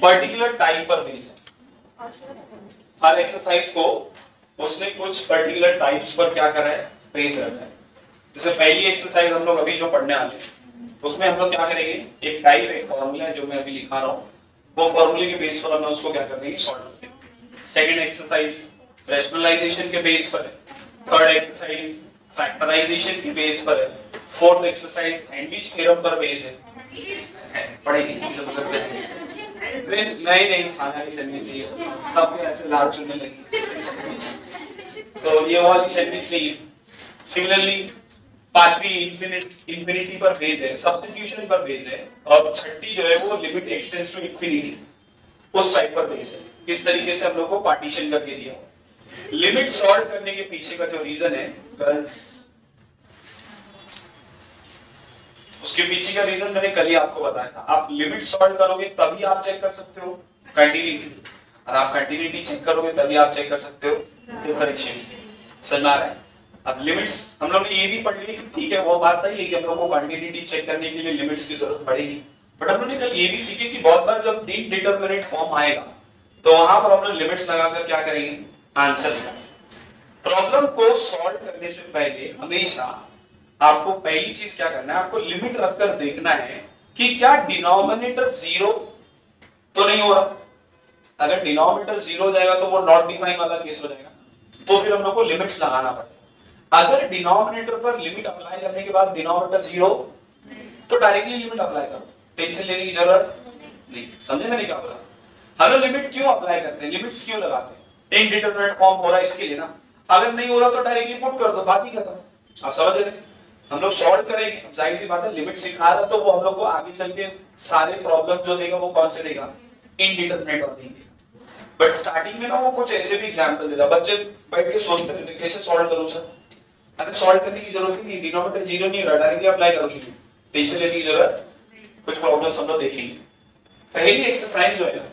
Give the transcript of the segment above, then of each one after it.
Particular type पर based है। हर exercise को उसने कुछ पर्टिकुलर टाइप्स पर क्या करा है, बेस रखा है। जैसे पहली एक्सरसाइज हम लोग अभी जो पढ़ने वाले हैं उसमें हम लोग क्या करेंगे, एक टाइप एक फॉर्मूला है जो मैं अभी लिखा रहा हूँ, वो फॉर्मूले के बेस पर हम उसको क्या कर देंगे, सॉल्व कर देंगे। सेकंड एक्सरसाइज रैशनलाइजेशन के बेस पर है। थर्ड एक्सरसाइज फैक्टराइजेशन के बेस पर है। फोर्थ एक्सरसाइज सैंडविच थ्योरम पर बेस है। पढ़ेंगे नहीं खाना नहीं सैंडविच चाहिए, सब ऐसे लाल चुनने लगी तो ये वाली सैंडविच नहीं है। सिमिलरली पांचवी इंफिनिटी पर बेस है, सब्स्टिट्यूशन पर बेस है, और छठी जो है वो लिमिट एक्सटेंड्स टू इंफिनिटी, उस टाइप पर बेस है। इस तरीके से हम लोग को पार्टीशन करके दिया। लिमिट सॉल्व करने के पीछे का जो रीजन है गर्ल्स, उसके पीछे का रीजन मैंने कल ही आपको बताया था। आप लिमिट सॉल्व करोगे तभी आप चेक कर सकते हो कंटिन्यूटी, और आप कंटिन्यूटी चेक करोगे तभी आप चेक कर सकते हो डिफरेंशिएट। समझ आ रहा है? अब लिमिट्स हम लोग ने ये भी पढ़ ली, ठीक है वो बात सही है कि हम लोग को कंटिन्यूटी चेक करने के लिए लिमिट्स की जरूरत पड़ेगी, बट हम लोग ने कल ये भी सीखे कि बहुत बार जब इनडिटरमिनेट फॉर्म आएगा तो वहां पर हम लोग लिमिट्स लगाकर क्या करेंगे, आंसर निकालेंगे। प्रॉब्लम को सॉल्व करने से पहले हमेशा आपको पहली चीज क्या करना है, आपको लिमिट रखकर देखना है कि क्या डिनोमिनेटर जीरो तो नहीं हो रहा। अगर डिनोमिनेटर जीरो हो जाएगा तो वो नॉट डिफाइन वाला केस हो जाएगा, तो फिर हम लोग को लिमिट्स लगाना पड़ेगा। अगर डिनोमिनेटर पर लिमिट अप्लाई करने के बाद डिनोमिनेटर जीरो, तो डायरेक्टली लिमिट अप्लाई करो, टेंशन लेने की जरूरत नहीं। समझे मैंने क्या बोला? हम लोग लिमिट क्यों अप्लाई करते हैं, लिमिट्स क्यों लगाते हैं? इनडिटरमिनेट फॉर्म हो रहा है इसके लिए ना। अगर नहीं हो रहा तो डायरेक्टली पुट कर दो, बात ही खत्म। आप समझ रहे हैं? हम लोग सॉल्व करेंगे, जाहिर सी बात है लिमिट सिखा रहा तो वो हम लोग को आगे चल के सारे प्रॉब्लम जो देगा वो कौन से देगा, इनडिटरमिनेट वाले देंगे। बट स्टार्टिंग में ना वो कुछ ऐसे भी एग्जांपल देता, बच्चे बैठ के सोचते रहते कैसे सॉल्व करूं सर। अगर सॉल्व करने की जरूरत ही नहीं, डिनोमिनेटर जीरो नहीं रहा, डायरेक्टली अप्लाई करो, टेंशन लेने की जरूरत। कुछ प्रॉब्लम्स हम लोग देखेंगे। पहली एक्सरसाइज जो है ना,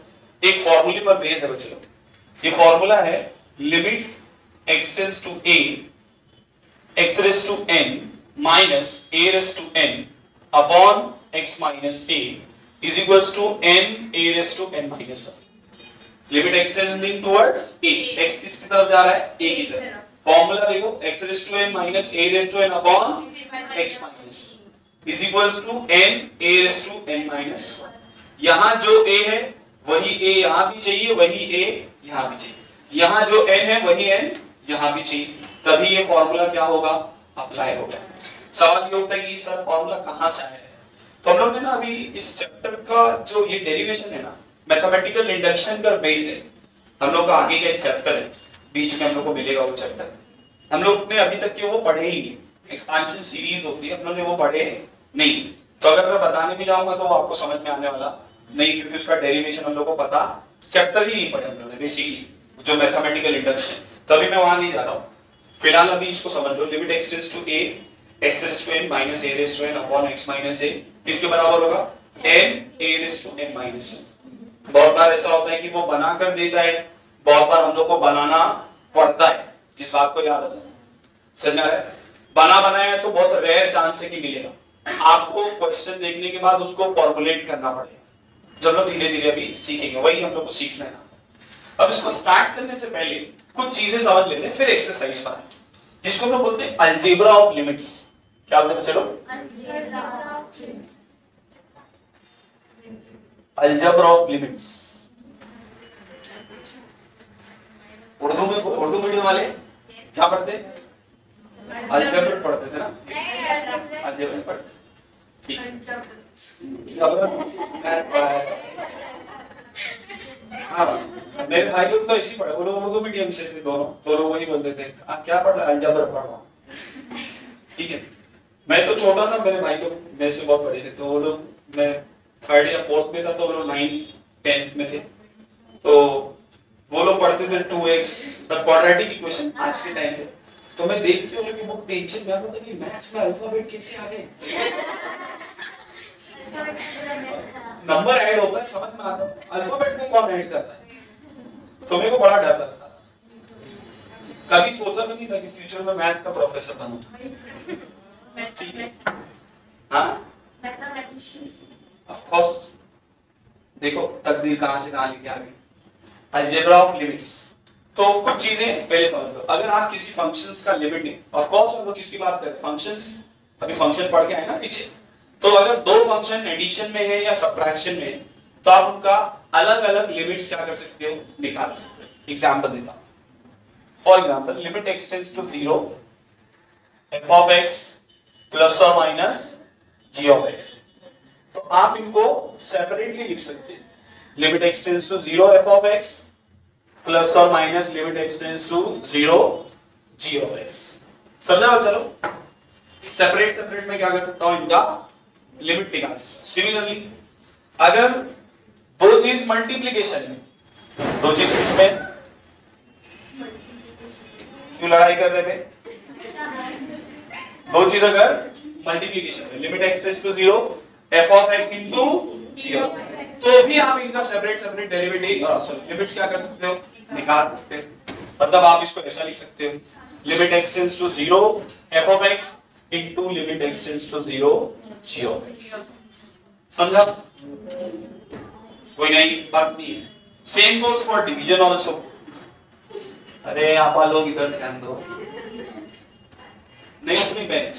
एक फॉर्मूले पर बेस है बच्चों। ये फॉर्मूला है limit x tends to a x raise to n minus a raise to n upon x minus a is equals to n a raise to n minus 1। Limit x tending towards a, x किसकी तरफ जा रहा है, a की तरफ। Formula देखो x raise to n minus a raise to n upon x minus is equals to n a raise to n minus 1। यहां जो a है वही a यहां भी चाहिए, वही a यहां भी चाहिए। यहां जो n है वही n यहां भी चाहिए, तभी ये फॉर्मूला क्या होगा, अप्लाई होगा। सवाल ये होता है कि सर फॉर्मूला कहां से आया है? तो हम लोग ने ना अभी इस चैप्टर का जो ये डेरिवेशन है ना, मैथमेटिकल इंडक्शन का बेस है। हम लोग का आगे का एक चैप्टर है, बीच में हम लोग को मिलेगा वो चैप्टर। हम लोग ने अभी तक के वो पढ़े ही नहीं, एक्सपेंशन सीरीज होती है, हम लोग ने वो पढ़े नहीं। तो अगर मैं बताने भी जाऊंगा तो वो आपको समझ में आने वाला नहीं, क्योंकि उसका डेरिवेशन हम लोग को पता, चैप्टर ही नहीं पढ़े हम लोग ने बेसिकली जो मैथमेटिकल इंडक्शन। तभी मैं वहां नहीं जा रहा हूं, फिलहाल अभी इसको समझ लो। Limit x tends to a x raise to n minus a raise to n upon x minus a किसके बराबर होगा, n a raise to n minus 1। बहुत बार ऐसा होता है कि वो बना कर देता है, बहुत बार हम लोग को बनाना पड़ता है, इस बात को याद रखना। समझ में आ रहा है? बना बनाया तो बहुत रेयर चांस है कि मिलेगा। आपको क्वेश्चन देखने के बाद उसको फॉर्मुलेट करना पड़ेगा, जब लोग धीरे धीरे अभी सीखेंगे, वही हम लोग को सीखना है। अब इसको स्टार्ट करने से पहले कुछ चीजें समझ लेते हैं, फिर एक्सरसाइज पर आए, जिसको हम लोग बोलते हैं अलजेब्रा ऑफ लिमिट्स। क्या बोलते हैं? चलो अलजेब्रा ऑफ लिमिट्स। उर्दू में, उर्दू मीडियम वाले क्या पढ़ते हैं? अलजेब्रा पढ़ते थे ना, अलजेब्रा पढ़ते। ठीक, हाँ मेरे भाई लोग तो इसी पढ़े, वो लोग उर्दू मीडियम से थे दोनों, तो लोग वही बोलते थे आप क्या पढ़ रहे, अलजेब्रा पढ़ रहा हूं। ठीक है, मैं तो छोटा था, मेरे भाई लोग मेरे से बहुत बड़े थे, तो वो लोग, मैं थर्ड या फोर्थ में था तो वो लोग 9th 10th में थे, तो वो लोग पढ़ते थे 2x द क्वाड्रेटिक इक्वेशन आज के टाइम पे। तो मैं देख के उन लोगों की बुक टेंशन में आता था कि मैथ्स में अल्फाबेट कैसे आ गए, नंबर ऐड होता है समझ में आता है, अल्फाबेट में कौन ऐड करता है? तो मेरे को बड़ा डर लगता था, कभी सोचा भी नहीं था कि फ्यूचर में मैथ्स का प्रोफेसर बनूं। ठीक है, हाँ ऑफ कोर्स देखो तकदीर कहां से कहां लेके आ गई, अलजेब्रा ऑफ लिमिट्स। तो कुछ चीजें पहले समझ लो, अगर आप किसी फंक्शंस का लिमिट नहीं, ऑफ कोर्स हम लोग किसकी बात कर रहे हैं, फंक्शंस, अभी फंक्शन पढ़ के आए ना पीछे, तो अगर दो फंक्शन एडिशन में है या सब्ट्रैक्शन में है तो आप उनका अलग अलग लिमिट्स क्या कर सकते हो, निकाल सकते हो। एग्जांपल देता हूं, for example limit x tends to 0 f of x plus और माइनस g of x, तो आप इनको सेपरेटली लिख सकते हैं, limit x tends to 0 f of x plus और minus limit x tends to 0 g of x। समझा? चलो सेपरेट सेपरेट में क्या कर सकता हूं, इनका लिमिट निकाल सकता हूं। सिमिलरली अगर दो चीज मल्टीप्लिकेशन में, दो चीज किसमें, क्यों लड़ाई कर रहे थे, दो चीज अगर मल्टीप्लिकेशन में, limit x tends to 0 f of x into 0, तो भी आप इनका separate separate derivative sorry limits क्या कर सकते हो, निकाल सकते हो। मतलब आप इसको ऐसा लिख सकते हो, limit x tends to 0 f of x into limit x tends to 0 g of x। समझा? कोई नई बात नहीं है। Same goes for division also. अरे आप लोग इधर ध्यान दो, नहीं अपनी बेंच,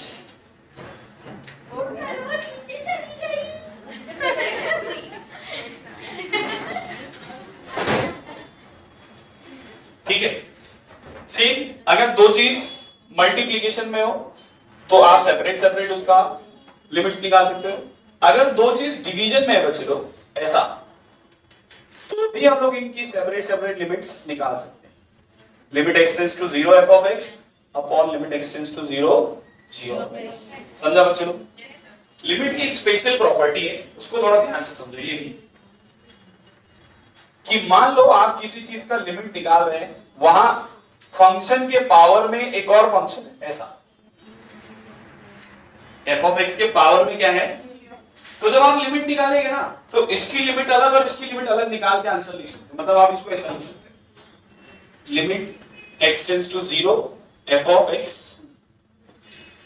ठीक है। सेम अगर दो चीज मल्टीप्लिकेशन में हो तो आप सेपरेट सेपरेट उसका लिमिट्स निकाल सकते हो। अगर दो चीज डिवीजन में है बच्चे लोग ऐसा, तो भी हम लोग इनकी सेपरेट सेपरेट लिमिट्स निकाल सकते हैं। Limit x tends to 0 f of x upon limit x tends to 0 g of x। समझा बच्चे लोग? लिमिट की एक स्पेशल प्रॉपर्टी है, उसको थोड़ा ध्यान से समझो ये भी, कि मान लो आप किसी चीज का लिमिट निकाल रहे हैं, वहां फंक्शन के पावर में एक और फंक्शन है ऐसा, f of x के पावर में क्या है, तो जब आप लिमिट निकालेंगे ना तो इसकी लिमिट अलग और इसकी लिमिट अलग निकाल के आंसर लिख सकते हैं। मतलब आप इसको ऐसा लिख सकते हैं, limit x tends to 0 f of x,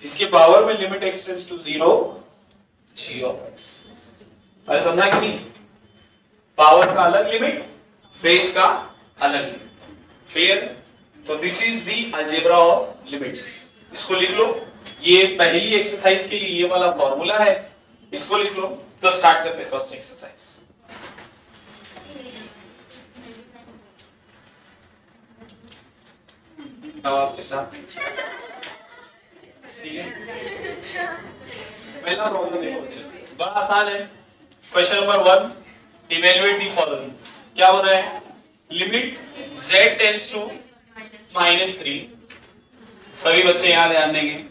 इसके पावर में limit x tends to 0 g of x। अरे समझा कि नहीं? पावर का अलग लिमिट, बेस का अलग लिमिट, क्लियर? तो this is the algebra of limits. इसको लिख लो, ये पहली एक्सरसाइज के लिए ये वाला फॉर्मूला है, इसको लिख लो। तो स्टार्ट करते हैं फर्स्ट एक्सरसाइज। अब आपके साथ ठीक है, पहला प्रॉब्लम देखो बच्चे, बड़ा आसान है। Question number 1, evaluate the following. क्या हो रहा है, लिमिट z टेंड्स टू -3, सभी बच्चे यहां ध्यान देंगे,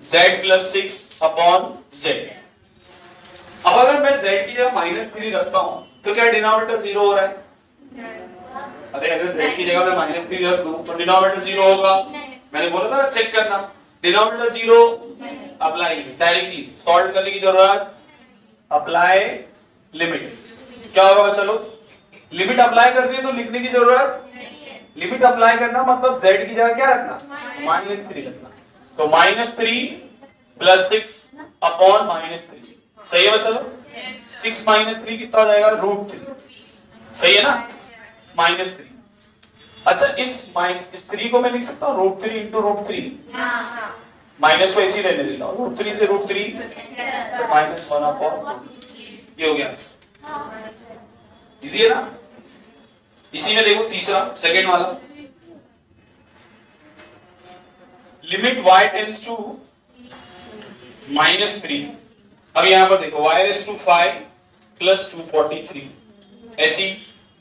z + 6 अपॉन z। अब अगर मैं z की जगह -3 रखता हूं तो क्या डिनोमिनेटर 0 हो रहा है? अरे अगर z की जगह मैं -3 रख दूं तो डिनोमिनेटर 0 होगा। मैंने बोला था ना चेक करना, denominator 0, apply limit, directly solve करने की जरूरत, अप्लाई लिमिट। क्या होगा बच्चा लोग, लिमिट अप्लाई कर दिए तो लिखने की जरूरत, लिमिट अप्लाई करना मतलब z की जगह क्या रखना, -3 रखना। तो -3 + 6 अपॉन -3, सही है बच्चा लोग? 6 - 3 कितना हो जाएगा, √3, सही है ना, -3। अच्छा इस 3 को मैं लिख सकता हूँ √3 × √3, माइनस को ऐसे ही रहने देता हूँ, √3 से √3 तो -1 अपॉन, ये हो गया आंसर। इजी है ना? इसी में देखो तीसरा, सेकंड वाला, लिमिट y टेंड्स टू -3। अब यहां पर देखो y⁵ + 243 ऐसी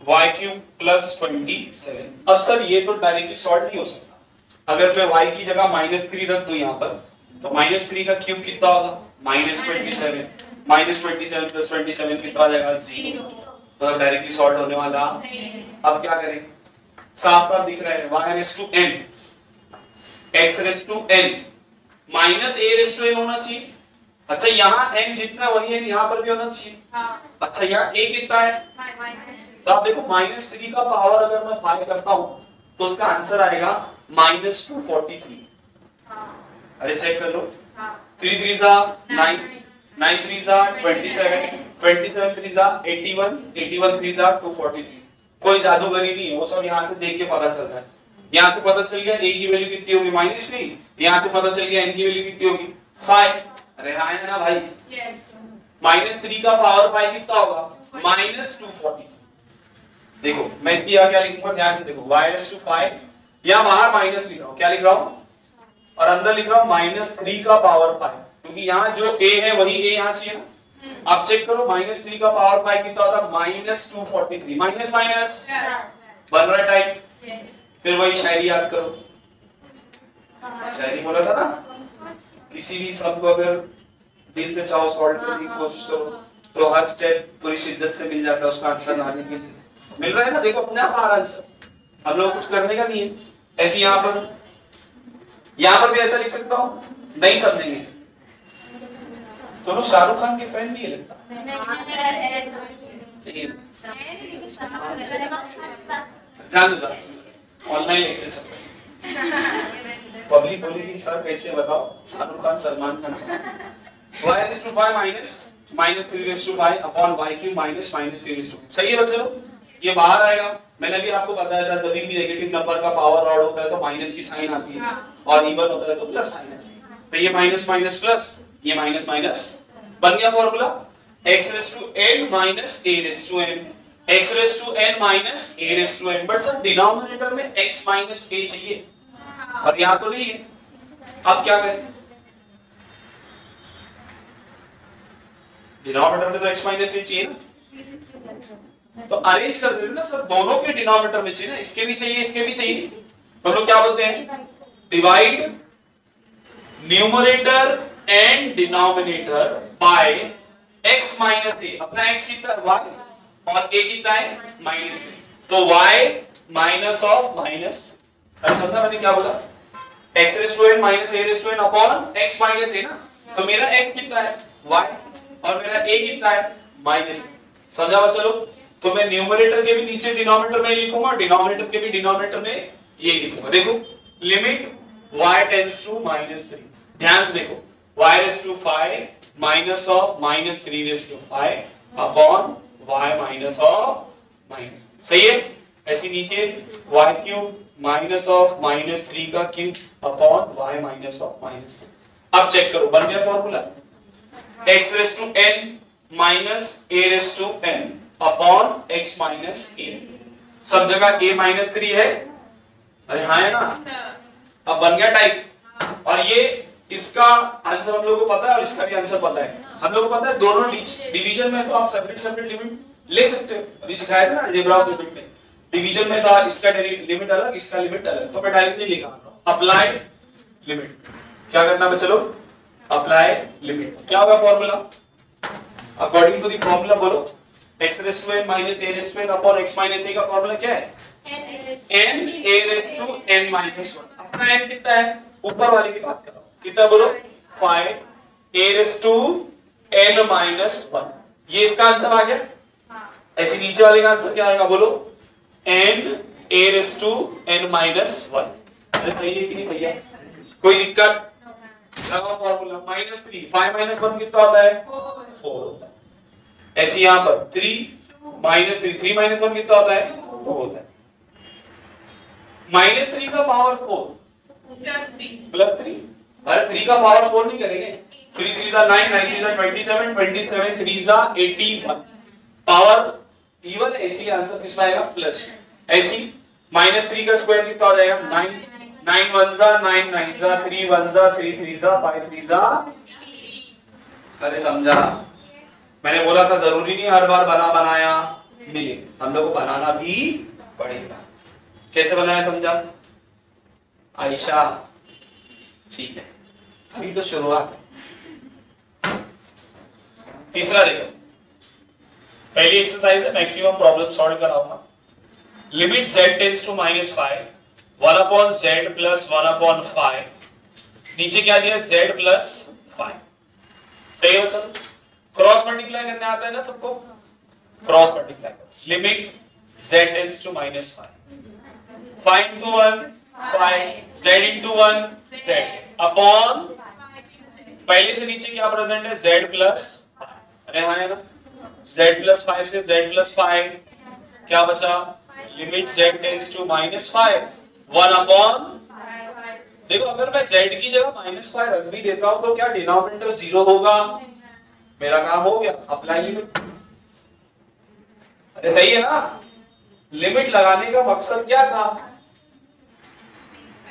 y³ + 27। अब सर ये तो डायरेक्टली सॉल्व नहीं हो सकता। अगर मैं y की जगह -3 रख दूं यहां पर, तो -3 का क्यूब कितना होगा, -27, -27 + 27 कितना आ जाएगा, 0। तो डायरेक्टली सॉल्व होने वाला। अब क्या करें, साफ साफ दिख रहा है, y⁴n x⁴n -a⁴n होना चाहिए। अच्छा यहाँ n जितना वही है, यहाँ पर भी होना चाहिए। अच्छा यहाँ a कितना है, तो आप देखो -3 का पावर अगर मैं 5 करता हूं तो उसका आंसर आएगा -243। अरे चेक कर लो, 3 3 9, 9 3 जा 27, 27 3 जा 81, 81 3 जा 243। कोई जादूगरी नहीं है, वो सब यहाँ से देख के पता चल रहा है। यहाँ से पता चल गया a की वैल्यू कितनी होगी -3, यहाँ से पता चल गया n की वैल्यू कितनी होगी 5। अरे हाँ है ना भाई? -3 का पावर 5 कितना होगा? -243। देखो मैं इसकी यहाँ क्या लिखूंगा, ध्यान से देखो, y/5, यहाँ बाहर माइनस लिख रहा हूँ, क्या लिख रहा हूँ, और अंदर लिख रहा हूँ -3 का पावर 5, क्योंकि यहाँ जो a है वही a यहाँ चाहिए ना। आप चेक करो -3 का पावर 5 कितना होता है? -243। माइनस माइनस बन रहा है टाइप। फिर वही शायरी याद करो, शायरी बोला था ना, किसी भी सम को अगर दिल से चाहो सॉल्व करने की कोशिश करो तो हर स्टेप पूरी शिद्दत से मिल जाता है उसका आंसर आने के लिए। मिल रहा है ना? देखो अपने आप आ रहा आंसर, हम लोग कुछ करने का नहीं है। ऐसे यहाँ पर भी ऐसा लिख सकता हूँ, नहीं समझेंगे तो लोग शाहरुख खान के फैन नहीं है लगता। जान दो ऑनलाइन लेक्चर सब पब्लिक बोलेगी सर कैसे बताओ Shahrukh Khan Salman Khan. y/5 -3/5 upon y³ -3/2। सही है बच्चों? ये बाहर आएगा। मैंने भी आपको बताया था जब भी नेगेटिव नंबर का पावर ऑड होता है तो माइनस की साइन आती है और इवन होता है तो प्लस साइन आती है। तो ये माइनस माइनस प्लस, ये माइनस माइनस बन गया formula x⁻n - a⁻n, x⁻n - a⁻n। But sir denominator में x - a चाहिए और यहाँ तो नहीं है। अब क्या करें? डिनोमिनेटर में तो x - a चाहिए ना, तो अरेंज कर देते ना सर, दोनों के डिनोमिनेटर में चाहिए ना, इसके भी चाहिए इसके भी चाहिए। तो हम लोग क्या बोलते हैं? Divide numerator and denominator by x - a। अपना x कितना है? y, और a कितना है? -3। तो y माइनस ऑफ माइनस। अरे समझा मैंने क्या बोला? x⁻n - a⁻n upon x - a ना। तो मेरा x कितना है? y, और मेरा a कितना है? -3। समझा बच्चा लोग? तो मैं न्यूमरेटर के भी नीचे डिनोमिनेटर में लिखूंगा, डिनोमिनेटर के भी डिनोमिनेटर में ये लिखूंगा। देखो लिमिट y टेंड्स टू -3। ध्यान से देखो, y/5 minus of -3/5 upon y minus of -3। सही है? ऐसे नीचे y³ माइनस ऑफ -3 का cube upon y minus of -3। अब चेक करो, बन गया formula x⁻n - a⁻n upon x - a। सब जगह a -3 है। अरे हाँ है ना? अब बन गया टाइप। और ये इसका आंसर हम लोगों को पता है और इसका भी आंसर पता है। हम लोगों को पता है दोनों डिवीजन में तो आप सेपरेट सेपरेट लिमिट ले सकते हो। अभी सिखाया था ना अलजेब्रा ऑफ लिमिट में, डिवीजन में तो इसका लिमिट अलग इसका लिमिट अलग। तो मैं डायरेक्टली लिखा अप्लाई लिमिट। क्या करना है चलो? Apply limit. क्या होगा formula? According to the formula बोलो, x⁻n - a⁻n upon x - a का फॉर्मूला क्या है? n a⁻n - 1। अपना n कितना है? ऊपर वाले की बात कर रहा हूं, कितना बोलो? 5 a⁻n - 1। ये इसका आंसर आ गया। ऐसे नीचे वाले का आंसर क्या आएगा बोलो? n a⁻n - 1। अरे सही है कि नहीं भैया? कोई दिक्कत? लगाओ फॉर्मूला -3 5 - 1 कितना होता है? 4 होता है। ऐसे यहां पर 3 -3 3 - 1 कितना होता है? 2 होता है। -3 का पावर 4 +3। अरे 3 का पावर 4 नहीं करेंगे। 3 3 जा 9 9 3 जा 27 27 3 जा 81 पावर इवन है, इसलिए आंसर किसमें आएगा? प्लस। ऐसी -3 का स्क्वायर कितना हो जाएगा? 9 9 1 जा 9 9 जा 3 1 जा 3 3 जा 5 3 जा। अरे समझा? मैंने बोला था जरूरी नहीं हर बार बनाया मिले, हम लोग को बनाना भी पड़ेगा। कैसे बनाया समझा आयशा? ठीक है, अभी तो शुरुआत। तीसरा देखो, पहली एक्सरसाइज है, मैक्सिमम प्रॉब्लम सॉल्व कराऊंगा। Limit z tends to -5 1 upon z plus 1 upon 5। नीचे क्या दिया? z plus 5। सही है बच्चों? क्रॉस मल्टीप्लाई करने आता है ना सबको? Cross multiply. Limit z tends to -5 5 into 1 5 z into 1 z upon पहले से नीचे क्या प्रेजेंट है, z प्लस, अरे हाँ है ना, z प्लस 5 से z प्लस 5 क्या बचा, limit z tends to -5 1 upon, देखो अगर मैं z की जगह -5 रख भी देता हूं तो क्या डिनोमिनेटर 0 होगा, मेरा काम हो गया, अप्लाई लिमिट। अरे सही है ना, लिमिट लगाने का मकसद क्या था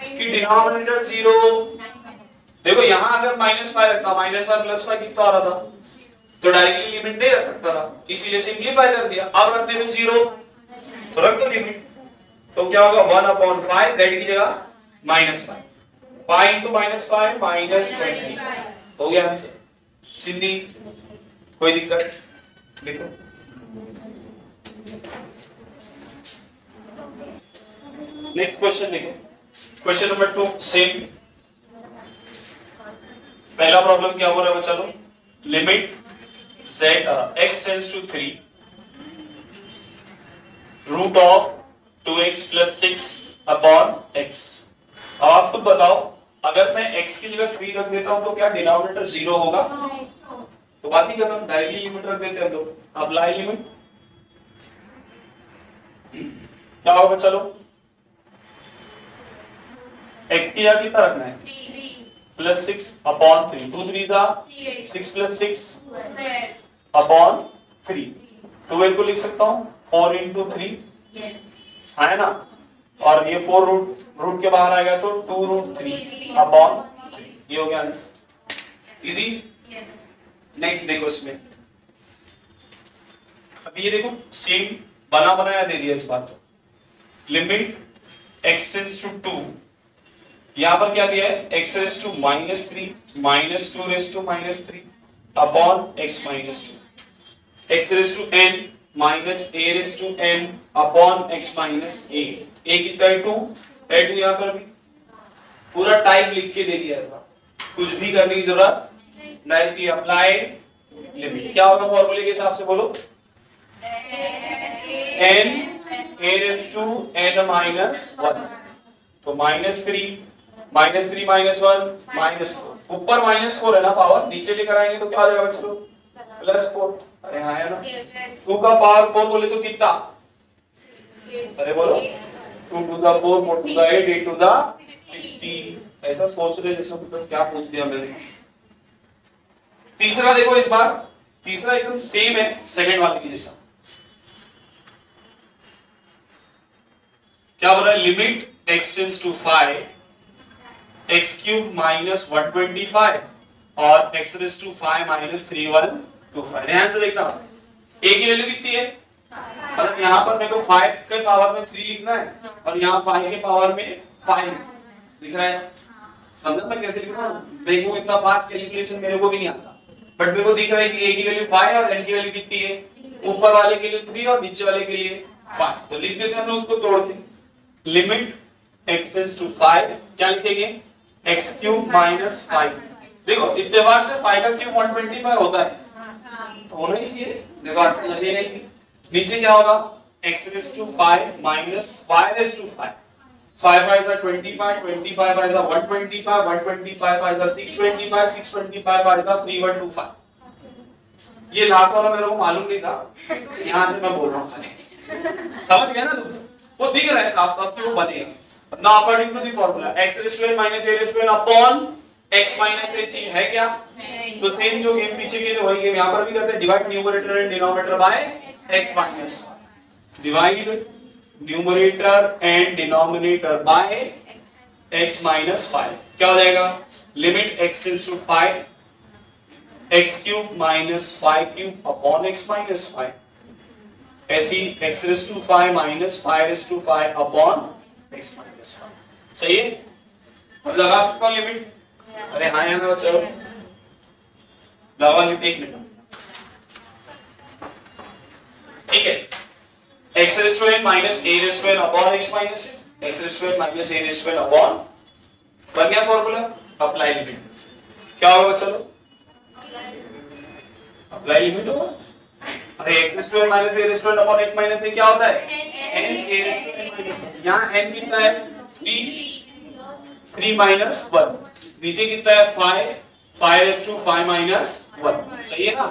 कि डिनोमिनेटर 0, देखो यहां अगर -5 रखता, -5 प्लस 5 कितना आ रहा था, तो डायरेक्टली लिमिट नहीं रख सकता था, इसीलिए सिंपलीफाई कर दिया। अब रखते हुए 0 तो रख दो लिमिट, तो क्या होगा 1 अपॉन 5, z की जगह -5, 5 into -5 -20 हो गया आंसर। सिंधी कोई दिक्कत, देखो नेक्स्ट क्वेश्चन देखो, क्वेश्चन नंबर 2 सेम। पहला प्रॉब्लम क्या हो रहा है बच्चा लोग, limit z x tends to 3 root of 2x plus 6 upon x। अब आप खुद बताओ, अगर मैं x की जगह 3 रख देता हूं तो क्या डिनोमिनेटर 0 होगा, तो बात ही खत्म, डायरेक्टली लिमिट रख देते हैं हम लोग, अप्लाई लिमिट। क्या होगा चलो, x की जगह कितना रखना है, प्लस 6 अपॉन 3, 2 3 जा 6 प्लस 6 अपॉन 3, 12 को लिख सकता हूं 4 into 3 है ना, और ये 4 रूट के बाहर आएगा तो 2 रूट 3 अपॉन 3, ये हो गया आंसर, इजी। नेक्स्ट देखो इसमें, अभी ये देखो सेम बना बनाया दे दिया इस बात को, लिमिट x टेंड्स टू 2, यहां पर क्या दिया है, x raise to -3 -2 raise to -3 upon x -2, x raise to n minus a raise to n upon x minus a, a कितना है 2, ऐड यहां पर भी पूरा टाइप लिख के दे दिया है, कुछ भी करने की जरूरत डायरेक्टली अप्लाई लिमिट। क्या होगा फॉर्मूले के हिसाब से बोलो, n a raise to n minus 1, तो -3 -3 -1 -4, ऊपर -4 है ना पावर, नीचे लेकर आएंगे तो क्या हो जाएगा बच्चों, +4, अरे हाँ है ना, 2 का पावर 4 बोले तो कितना, अरे बोलो 2 to the 4 4 to the 8 8 to the 16, ऐसा सोच रहे जैसे मतलब क्या पूछ दिया मैंने। तीसरा देखो इस बार, तीसरा एकदम सेम है सेकंड वाले की जैसा, क्या बोल रहा है, limit x tends to 5 x³ minus 125 और x रेज़ टू 5 माइनस 3125। ध्यान से देखना, a की वैल्यू कितनी है, मतलब यहाँ पर मेरे को 5 के पावर में 3 लिखना है और यहाँ 5 के पावर में 5 दिख रहा है, समझा मैं कैसे लिख रहा हूँ, मेरे को इतना फास्ट कैलकुलेशन मेरे को भी नहीं आता, बट मेरे को दिख रहा है कि a की वैल्यू 5 और n की वैल्यू कितनी है, ऊपर वाले के लिए 3 और नीचे वाले के लिए 5, तो लिख देते हैं हम उसको तोड़ के, लिमिट x टेंड्स टू 5, क्या लिखेंगे, x³ माइनस 5, देखो इत्तेफाक से 5 का क्यूब 125 होता है, तो होना ही चाहिए, देखो आंसर लगेगा ही, नीचे क्या होगा, x raise to 5 minus 5 raise to 5, 5 5 is 25 25 is 125 125 is 625 625 is 3125, ये लास्ट वाला मेरे को मालूम नहीं था, यहाँ से मैं बोल रहा हूँ, समझ गया ना तुम, वो दिख रहा है साफ साफ कि वो बनेगा। Now according to the formula x raised to n minus a raised to n upon x minus a है क्या, तो सेम जो गेम पीछे किए थे वही गेम यहाँ पर भी करते हैं, divide numerator and denominator by x minus, divide numerator and denominator by x minus 5, क्या हो जाएगा, limit x tends to 5 x³ minus 5³ upon x minus 5, ऐसी x raise to 5 minus 5 raise to 5 upon x minus 5, सही है, अब लगा सकता हूं लिमिट, अरे हाँ है ना बच्चों, लगा लिमिट, एक मिनट, ठीक है, x raise to n minus a raise to n upon x minus x raise to n minus a raise to n upon, बन गया फॉर्मूला, अप्लाई लिमिट, क्या होगा बच्चों, अप्लाई लिमिट होगा, अरे x raise to n minus a raise to n upon x minus a क्या होता है, n a raise to n minus, यहाँ n कितना है 3 3 माइनस 1, नीचे कितना है 5 5 raised to 5 minus 1, सही है ना?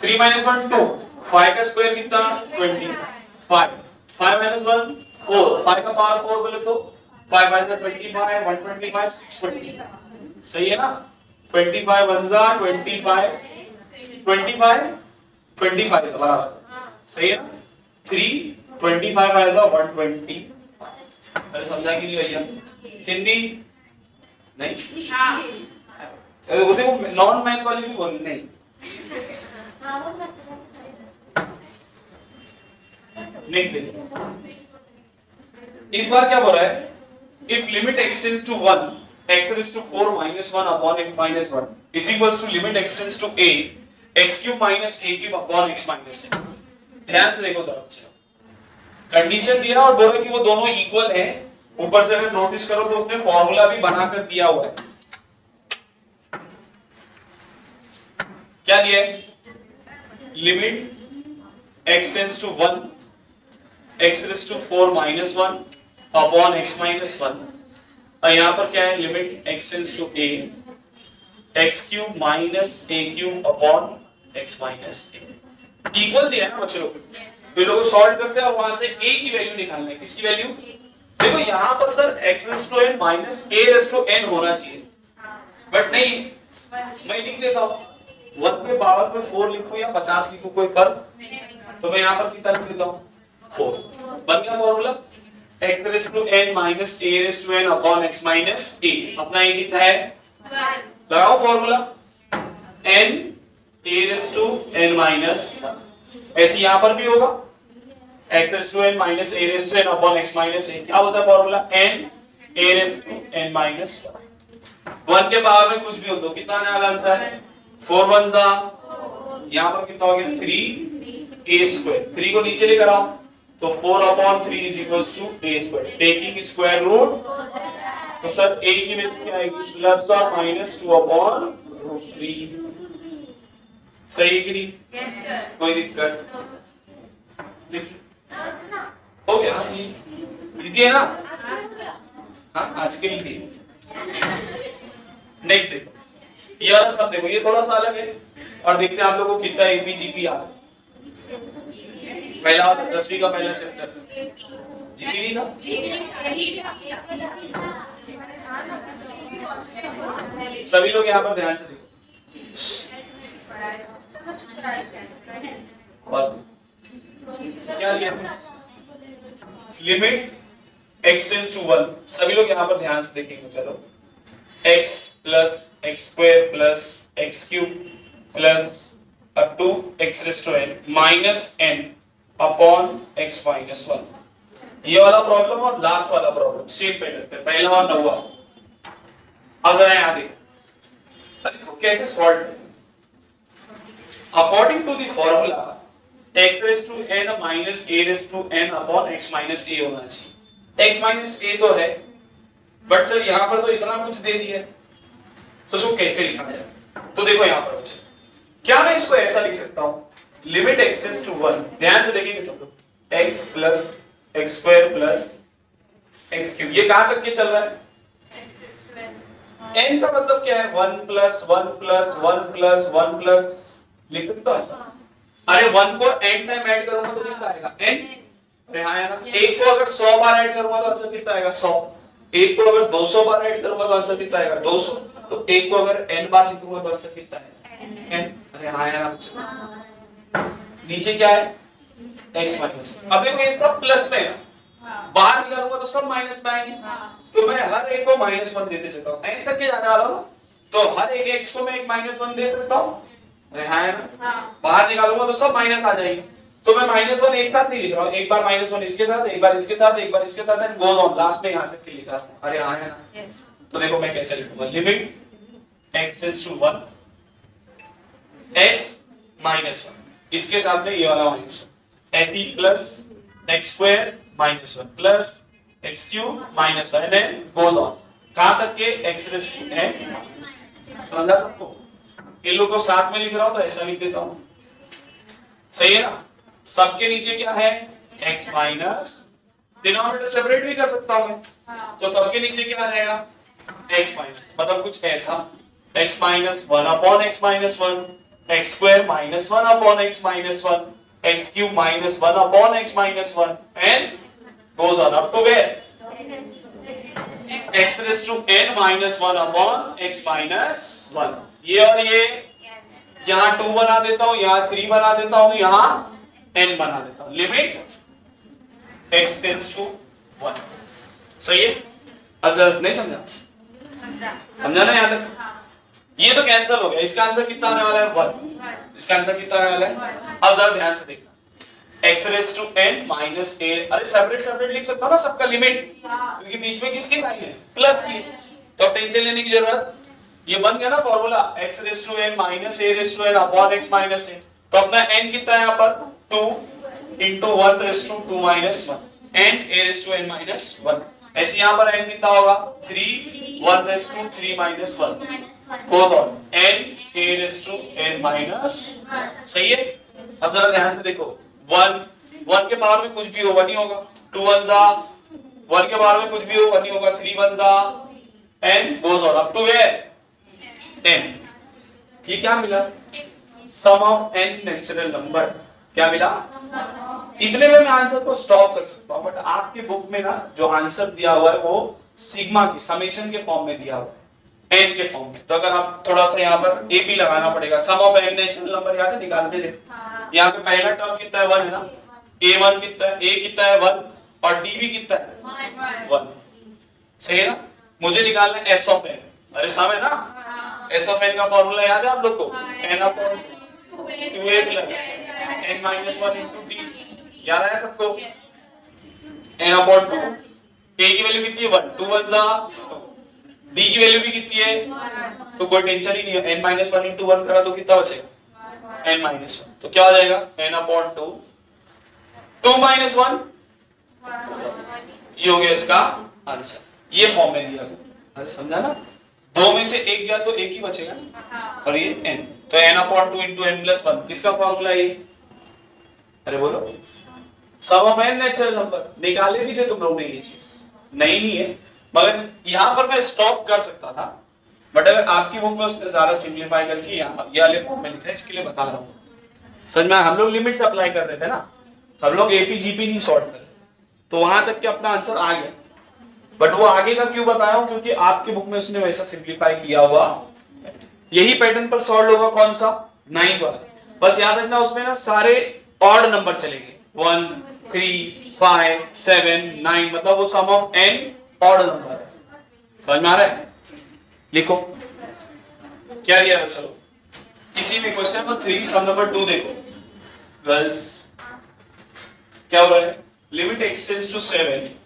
3 minus 1 2, 5 का स्क्वायर कितना 20, 5 minus 1 4, 5 का पावर 4 बोले तो 5 5 25, 125 620, सही है ना? 25 1 25, 25 बराबर, सही है ना? 3 25 आएगा 120, अरे समझा कि नहीं भैया? हिंदी नहीं, हाँ उसे वो नॉन मैथ्स वाली भी बोलनी नहीं। नेक्स्ट देखो, इस बार क्या बोल रहा है? If limit x tends to 1 x raised to 4 minus 1 upon x minus 1 is equals to limit extends to a x cube minus a cube upon x minus a। ध्यान से देखो जरा, कंडीशन दिया और बोल रहा है कि वो दोनों इक्वल हैं। ऊपर से अगर नोटिस करो तो उसने फॉर्मूला भी बनाकर दिया हुआ है। क्या दिया है? Limit x tends to 1 x raised to 4 minus 1 upon x minus 1, और यहां पर क्या है? Limit x tends to a x cube minus a cube upon x minus a। Equal दिया है ना बच्चों लोग, तो लोग सॉल्व करते हैं और वहां से a की वैल्यू निकालना है। किसकी वैल्यू? देखो यहां पर sir x raised to n minus a raised to n होना चाहिए, बट नहीं, मैं लिख देता हूं 1 के पावर पे 4 लिखूं या 50 लिखूं, कोई फर्क? तो मैं यहां पर कितना लिख देता हूं 4, बन गया formula x raised to n minus a raised to n upon x minus a। अपना ये कितना है? लगाओ formula n a raised to n minus 1। ऐसे यहां पर भी होगा x raised to n minus a raised to n upon x minus a। क्या होता है formula? n a raised to n minus 1। 1 के पावर में कुछ भी हो तो कितना आने वाला आंसर है? 4 1 जा, यहां पर कितना हो गया 3 a स्क्वायर। 3 को नीचे लेकर आओ तो 4 upon 3 is equals to a square। Taking square root, तो सर a की वैल्यू क्या आएगी? प्लस और माइनस 2 upon रूट 3। सही है कि नहीं? Yes sir. कोई दिक्कत? हो गया, इजी है ना? हाँ आज के लिए। नेक्स्ट देखो, ये वाला सब देखो, ये थोड़ा सा अलग है और देखते हैं आप लोगों को कितना एपीजीपी आ रहा है। पहला 10वीं का पहला चैप्टर जीपीवी का, सभी लोग यहाँ पर ध्यान से देखो। क्या लिया? लिमिट x टेंड्स टू 1, सभी लोग यहाँ पर ध्यान से देखेंगे। चलो x plus x square plus x cube plus up to x raised to n minus n upon x minus 1। ये वाला प्रॉब्लम और लास्ट वाला प्रॉब्लम सेम पे करते हैं, पहला और 9वां। अब जरा यहाँ देखो, अब इसको कैसे सॉल्व करें? According to the formula x raised to n minus a raised to n upon x minus a होना चाहिए। x minus a तो है, बट सर यहाँ पर तो इतना कुछ दे दिया है, तो इसको कैसे लिखा जाए? तो देखो यहाँ पर बच्चे, क्या मैं इसको ऐसा लिख सकता हूं? लिमिट x टेंड्स टू 1, ध्यान से देखेंगे सब लोग, x plus x square plus x cube. ये कहां तक के चल रहा है? n का मतलब क्या है? 1 प्लस 1 प्लस 1 प्लस 1 प्लस, लिख सकता हूं ऐसा? अरे 1 को n टाइम ऐड करूंगा तो कितना आएगा? n। अरे हाँ है ना? 1 को अगर 100 बार ऐड करूंगा तो आंसर कितना आएगा? 100। 1 को अगर 200 बार ऐड करूंगा तो आंसर कितना आएगा? 200। तो 1 को अगर n बार लिखूंगा तो आंसर कितना आएगा? n। अरे हाँ यार, नीचे क्या है? x minus. अब देखो ये सब प्लस में है, बाहर निकालूंगा तो सब माइनस में आएंगे, तो मैं हर एक को -1 देते चलता हूं, n तक के जाने वाला हूं, तो हर एक x को मैं एक -1 दे सकता हूं। अरे हाँ है ना? बाहर निकालूंगा तो सब माइनस आ जाएंगे, तो मैं -1 एक साथ नहीं लिख रहा हूं, एक बार -1 इसके साथ, एक बार इसके साथ, एक बार इसके साथ, एंड गोज ऑन, लास्ट में यहां तक के लिख रहा हूं। अरे हाँ है ना? तो देखो मैं कैसे लिखूंगा, limit x tends to 1 x -1, इसके साथ में ये वाला -1, ऐसी plus x square -1 plus x cube -1 and then goes on, कहां तक के? x raise to n। समझा सबको? इन लोगों को साथ में लिख रहा हूं तो ऐसा लिख देता हूं, सही है ना? सबके नीचे क्या है? x माइनस, डिनोमिनेटर सेपरेट भी कर सकता हूं मैं, तो सबके नीचे क्या रहेगा? x माइनस, मतलब कुछ ऐसा, x minus 1 upon x minus 1, x square minus 1 upon x minus 1, x cube minus 1 upon x minus 1 and goes on up to where? x raised to n minus 1 upon x minus 1. ये और ये यहाँ 2 बना देता हूँ, यहाँ 3 बना देता हूँ, यहाँ n बना देता हूँ. Limit x tends to 1. सही है? अब जरा नहीं समझा? समझा ना यहाँ तक? ये तो कैंसिल हो गया. इसका आंसर कितना आने वाला है? 1. इसका आंसर कितना आने वाला है? अब जरा ध्यान से देखना. x raised to n minus a. अरे सेपरेट सेपरेट लिख सकता हूँ ना सबका लिमिट, क्योंकि बीच में किसकी साइन है? प्लस की. तो अब टेंशन लेने की जरूरत. ये बन गया ना formula x raised to n minus a raised to n upon x minus a. तो अपना n कितना है यहाँ पर? 2 into 1 raised to 2 minus 1 and a raised to n minus 1. ऐसे यहाँ पर n कितना होगा? 3 1 raised to 3 minus 1 goes on n a raised to n minus. सही है? अब जरा ध्यान से देखो. 1 के पावर में कुछ भी हो 1 ही होगा. 2 1 जा 1 के पावर में कुछ भी हो 1 ही होगा. 3 1 जा n goes on up to where? n. ये क्या मिला? सम ऑफ n नेचुरल नंबर. क्या मिला? इतने में मैं आंसर को स्टॉप कर सकता हूं, बट आपके बुक में ना जो आंसर दिया हुआ है वो सिग्मा के समेशन के फॉर्म में दिया हुआ है, n के फॉर्म में. तो अगर आप थोड़ा सा यहाँ पर a भी लगाना पड़ेगा. सम ऑफ n नेचुरल नंबर याद है? निकालते थे. यहाँ पे पहला टर्म कितना है? 1 है ना. a1 कितना है? a कितना है? 1 और d भी कितना है? 1. सही है ना? मुझे निकालना है s ऑफ n. अरे सम है ना. s ऑफ n का फॉर्मूला याद है आप लोग को? n upon 2a plus n minus 1 into d. याद है सबको? n upon 2. a की वैल्यू कितनी है? 1. 2 1 जा 2. d की वैल्यू भी कितनी है? तो कोई टेंशन ही नहीं है. n माइनस 1 इंटू 1 करा तो कितना बचेगा? n minus 1. तो क्या हो जाएगा? n upon 2. 2 माइनस 1 ये हो गया इसका आंसर. ये फॉर्म में दिया गया. अरे समझा ना? 2 में से एक गया तो एक ही बचेगा ना. और ये n. तो n upon 2 into n plus 1 किसका फॉर्मूला है? अरे बोलो. सम ऑफ n नेचुरल नंबर. निकाले भी थे तुम लोग ने ये चीज? नहीं है, मगर यहाँ पर मैं स्टॉप कर सकता था, बट अगर आपकी बुक में उसने ज्यादा सिंपलीफाई करके यहाँ ये वाले फॉर्म में लिखा है, इसके लिए बता रहा हूँ. समझ में? हम लोग लिमिट्स अप्लाई कर रहे थे ना, हम लोग एपी जीपी नहीं सॉल्व कर, तो वहां तक के अपना आंसर आ गया. बट वो आगे का क्यों बताया हूं? क्योंकि आपकी बुक में उसने वैसा सिंपलीफाई किया हुआ. यही पैटर्न पर सॉल्व होगा. कौन सा? 9th वाला. बस याद रखना उसमें ना सारे ऑड नंबर चलेंगे. 1 3 5 7 9, मतलब वो सम ऑफ n ऑड नंबर है. समझ में आ रहा है? लिखो क्या दिया है. चलो इसी में क्वेश्चन नंबर 3 सम नंबर 2 देखो गर्ल्स. क्या हो रहा है? Limit x tends to 7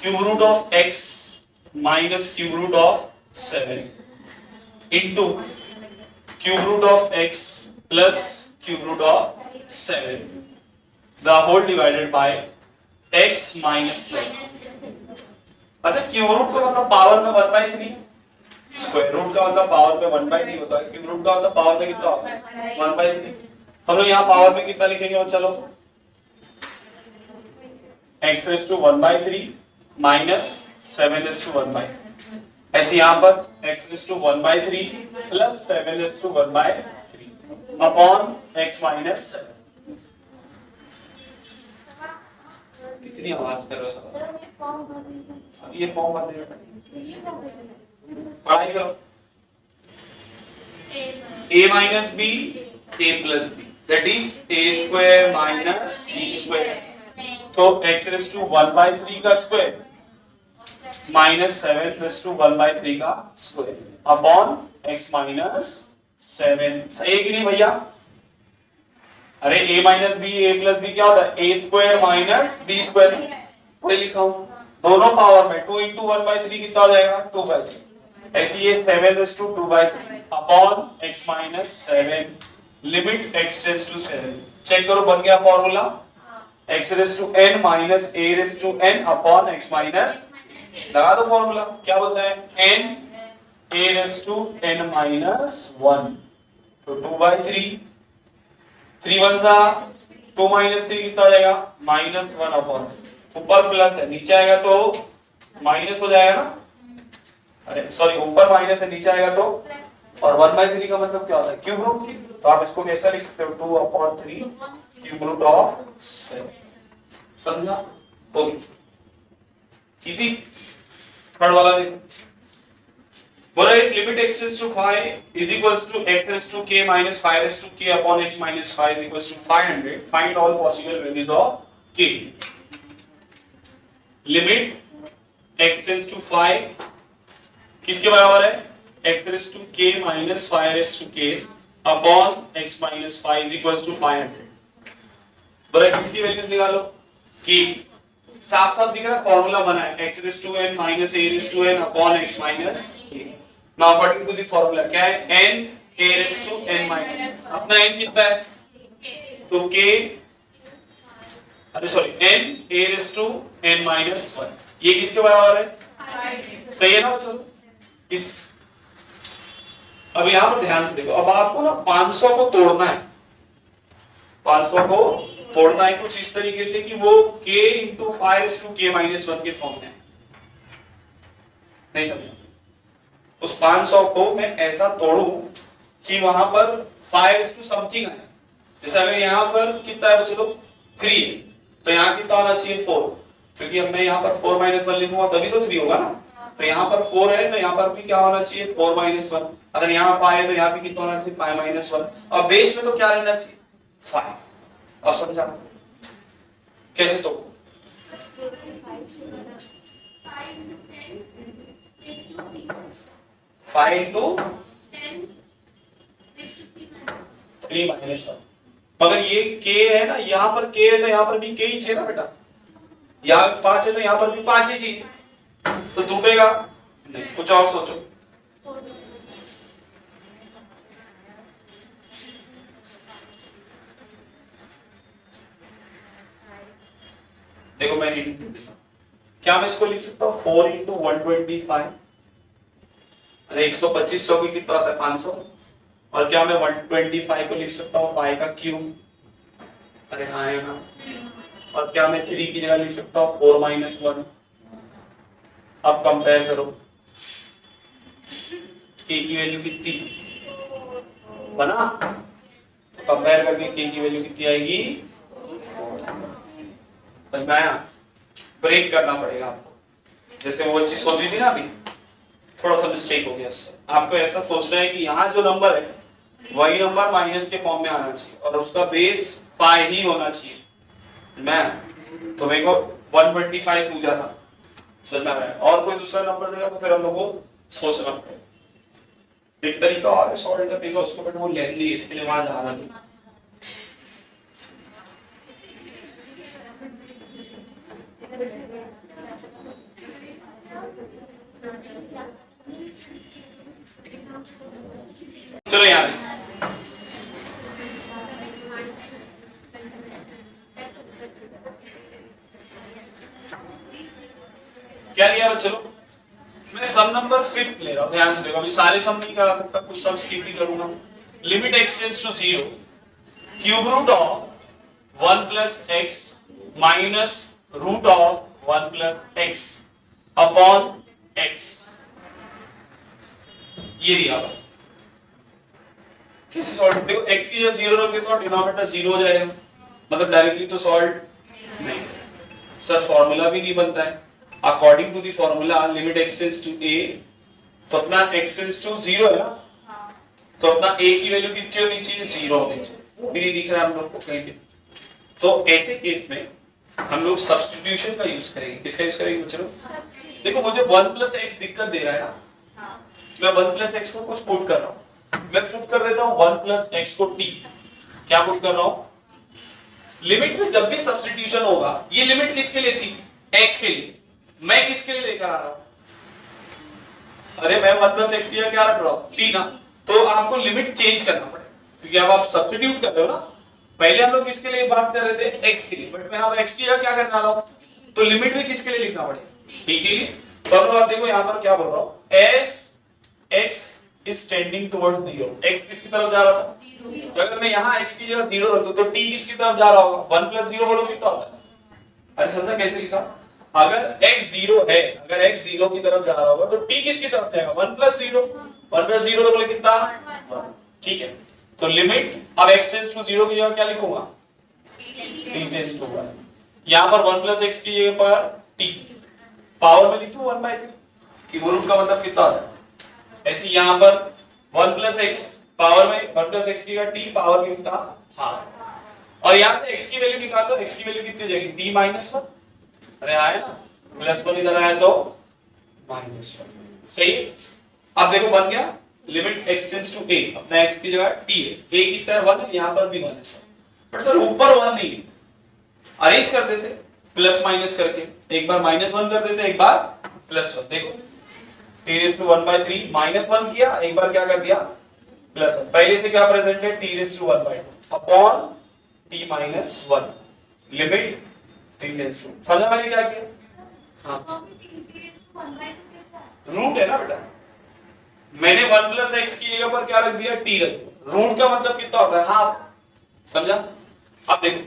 cube root of x minus cube root of 7 into cube root of x plus cube root of 7 the whole divided by x minus 7. अच्छा, cube root का मतलब power में 1/3, square root का मतलब power में 1/3 होता है. Cube root का मतलब पावर में कितना होता है? 1/3. हम लोग यहाँ पावर में कितना लिखेंगे? चलो x raised to 1/3 minus 7 raised to 1/3. ऐसे यहाँ पर x raised to 1/3 plus 7 raised to 1/3 upon x minus 7. कितनी आवाज कर रहे हो सब? ये फॉर्म बन गया. पढ़ाई करो. a minus b a plus b that is a square minus b square. तो x raised to 1/3 का स्क्वायर माइनस 7 raised to 1/3 का स्क्वायर अपॉन x माइनस 7. सही है कि नहीं भैया? अरे a minus b a plus b क्या होता है? a square minus b square. कोई लिखा हूं दोनों पावर में. 2 into 1/3 कितना हो जाएगा? 2/3. ऐसे ये 7 raised to 2/3 upon x minus 7 limit x tends to 7. Check करो बन गया formula. x raised to n minus a raised to n upon x minus. लगा दो फॉर्मूला. क्या बोलता है? n a raised to n minus 1. तो 2/3. 3 1 जा 2 माइनस 3 कितना हो जाएगा? Minus 1 upon. ऊपर प्लस है, नीचे आएगा तो माइनस हो जाएगा ना. अरे सॉरी, ऊपर माइनस है नीचे आएगा तो, और 1/3 का मतलब क्या होता है? Cube root. तो आप इसको कैसा लिख सकते हो? 2/3 क्यूब रूट ऑफ 7। समझा? हो इजी। थर्ड वाला देखो, बोला if limit x raised to 5 is equals to x raised to k minus 5 raised to k upon x minus 5 is equals to 500, find all possible values of k. Limit x raised to 5 किसके बराबर है? x raised to k minus 5 raised to k upon x minus 5 is equals to 500. बोला किसकी values निकालो? k। साफ साफ दिख रहा है, फॉर्मूला बना है x raised to n minus a raised to n upon x minus k। Now according to the formula क्या है? n a raised to n minus, अपना n कितना है? तो k, अरे sorry, n a raised to n minus 1, ये किसके बराबर है? सही है ना बच्चों? इस अब यहाँ पर ध्यान से देखो, अब आपको ना 500 को तोड़ना है, 500 को तोड़ना है कुछ इस तरीके से कि वो k into 5 raised to k minus 1 के फॉर्म में है। नहीं समझा? उस 500 को मैं ऐसा तोड़ूं कि वहां पर 5 raised to समथिंग है। जैसे अगर यहाँ पर कितना है चलो 3 है, तो यहाँ कितना होना चाहिए? 4, क्योंकि अब मैं यहाँ पर 4 - 1 लिखूंगा तभी तो 3 होगा ना। तो यहाँ पर 4 है तो यहाँ पर भी क्या होना चाहिए? 4 - 1। अगर यहाँ 5 है तो यहाँ भी कितना होना चाहिए? 5 - 1। और बेस में तो क्या रहना चाहिए? 5। अब समझा कैसे? तो 5 into 3 - 1। मगर ये k है ना, यहाँ पर k है तो यहाँ पर भी k ही चाहिए ना बेटा। यहाँ 5 है तो यहाँ पर भी 5 ही चाहिए, तो डूबेगा नहीं। कुछ और सोचो। देखो मैं क्या मैं इसको लिख सकता हूँ 4 into 125। अरे 125 चौकी कितना आता है? 500। और क्या मैं 125 को लिख सकता हूँ 5 का क्यूब? अरे हाँ है ना। और क्या मैं 3 की जगह लिख सकता हूँ 4 - 1? अब कंपेयर करो, k की वैल्यू कितनी बना? तो कंपेयर करके k की वैल्यू कितनी आएगी? ब्रेक करना पड़ेगा आपको। जैसे वो चीज सोची थी ना अभी, थोड़ा सा मिस्टेक हो गया उससे। आपको ऐसा सोचना है कि यहाँ जो नंबर है वही नंबर माइनस के फॉर्म में आना चाहिए और उसका बेस 5 ही होना चाहिए। मैं तो मेरे को 125 सूझा था, समझना है। और कोई दूसरा नंबर देगा तो फिर हम लोग को सोचना पड़ेगा। एक तरीका और है सॉल्व करने का, उसको बट वो लेंथी है, इसके लिए वहां जाना नहीं। चलो यार क्या लिया? चलो मैं सम नंबर 5 ले रहा हूं, ध्यान से देखो। अभी सारे सम नहीं करा सकता, कुछ सम स्किप ही करूंगा। Limit x tends to 0 cube root of 1 plus x minus root of 1 plus x upon x, ये दिया हुआ। कैसे सॉल्व? देखो x की जगह 0 रख देता हूं, डिनोमिनेटर 0 हो जाएगा, मतलब डायरेक्टली तो सॉल्व नहीं सर, फॉर्मूला भी नहीं बनता है। According to the formula limit x tends to a, तो अपना x टेंड्स टू 0 है ना, तो अपना a की वैल्यू कितनी होनी चाहिए? 0 होनी चाहिए। वो भी नहीं दिख रहा है हम लोग को कहीं पे। तो ऐसे केस में हम लोग सब्स्टिट्यूशन का यूज करेंगे। किसका यूज करेंगे बच्चों? देखो मुझे 1 प्लस x दिक्कत दे रहा है ना, मैं 1 प्लस x को कुछ पुट कर रहा हूं। मैं पुट कर देता हूं 1 प्लस x को t। क्या पुट कर रहा हूं? लिमिट में जब भी सब्स्टिट्यूशन होगा, ये लिमिट किसके लिए थी? x के लिए। मैं किसके लिए लेकर आ रहा हूं? अरे मैं 1 प्लस x की जगह क्या रख रहा हूं? t ना। तो आपको लिमिट चेंज करना पड़ेगा, क्योंकि अब आप सब्स्टिट्यूट कर रहे हो ना। पहले हम लोग किसके लिए बात कर रहे थे? x के लिए, बट मैं अब x की जगह क्या करने वाला हूं? तो लिमिट में किसके लिए लिखना पड़ेगा? t के लिए। तो अब आप देखो यहां पर क्या बोल रहा हूं, as x is tending towards 0, x किसकी तरफ जा रहा था? तो अगर मैं यहां x की जगह 0 रख दूं तो t किसकी तरफ जा रहा होगा? 1 प्लस 0 बोलो कितना होता है? अरे समझा कैसे लिखा? अगर x 0 है, अगर x 0 की तरफ जा रहा होगा तो t किसकी तरफ जाएगा? 1 + 0, 1 + 0 तो बोले कितना 1, ठीक है। तो लिमिट अब x टेंड्स टू 0 की जगह क्या लिखूंगा? t tends to 1। यहां पर 1 + x की जगह पर t पावर में लिख दूं 1/3 कि वो रूट का मतलब कितना होता है। ऐसे यहां पर 1 + x पावर में 1 + x की जगह t पावर में कितना हाफ, और यहां से x की वैल्यू निकाल लो। x की वैल्यू कितनी हो जाएगी? t - 1। अरे आया ना, +1 इधर आया तो -1, सही है। अब देखो बन गया limit x tends to a, अपना x की जगह t है, a की तरह 1 है, यहां पर भी 1 है सर, बट सर ऊपर 1 नहीं है, अरेंज कर देते प्लस माइनस करके, एक बार -1 कर देते, एक बार +1। देखो t⁻1/3 -1 किया, एक बार क्या कर दिया +1, पहले से क्या प्रेजेंट है t⁻1/2 upon t - 1 limit t tends to, समझा मैंने क्या किया? हाँ रूट है ना बेटा, मैंने 1 + x की जगह पर क्या रख दिया? t रख दिया। रूट का मतलब कितना होता है? हाफ, समझा? अब देखो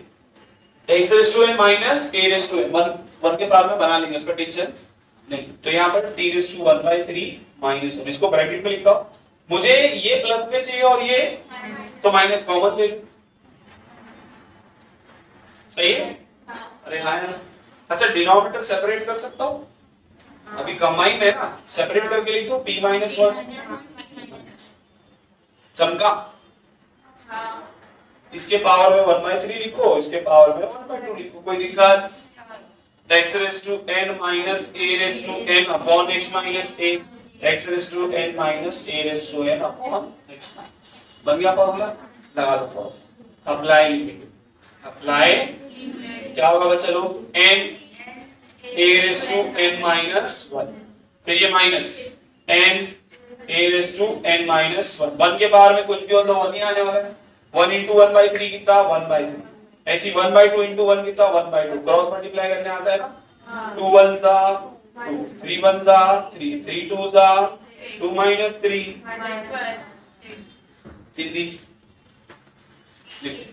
x n minus a n 1 के बाद में बना लेंगे, उसका टेंशन नहीं। तो यहाँ पर t⁻1/3 -1, इसको ब्रैकेट में लिखा। मुझे ये प्लस में चाहिए और ये तो माइनस कॉमन ले लो, सही है? अरे हाँ यार, अच्छा डिनोमिनेटर सेपरेट कर सकता हूँ, अभी कंबाइन है ना, सेपरेट करके लिख दो t - 1 चमका, इसके पावर में 1/3 लिखो, इसके पावर में 1/2 लिखो, कोई दिक्कत? x n minus a n upon x minus a, x n minus a n upon x minus, बन गया फॉर्मूला, लगा दो फॉर्मूला, अप्लाई लिमिट, अप्लाई क्या होगा बच्चा लोग? n a n minus 1, फिर ये माइनस n a n - 1, 1 के पावर में कुछ भी हो तो 1 ही आने वाला है, 1 × 1/3 कितना? 1/3, ऐसी 1/2 × 1 कितना? 1/2, क्रॉस मल्टीप्लाई करने आता है ना, 2 1 सा 2, 3 1 सा 3, 3 2 सा 2 - 3 सिद्धि लिखो।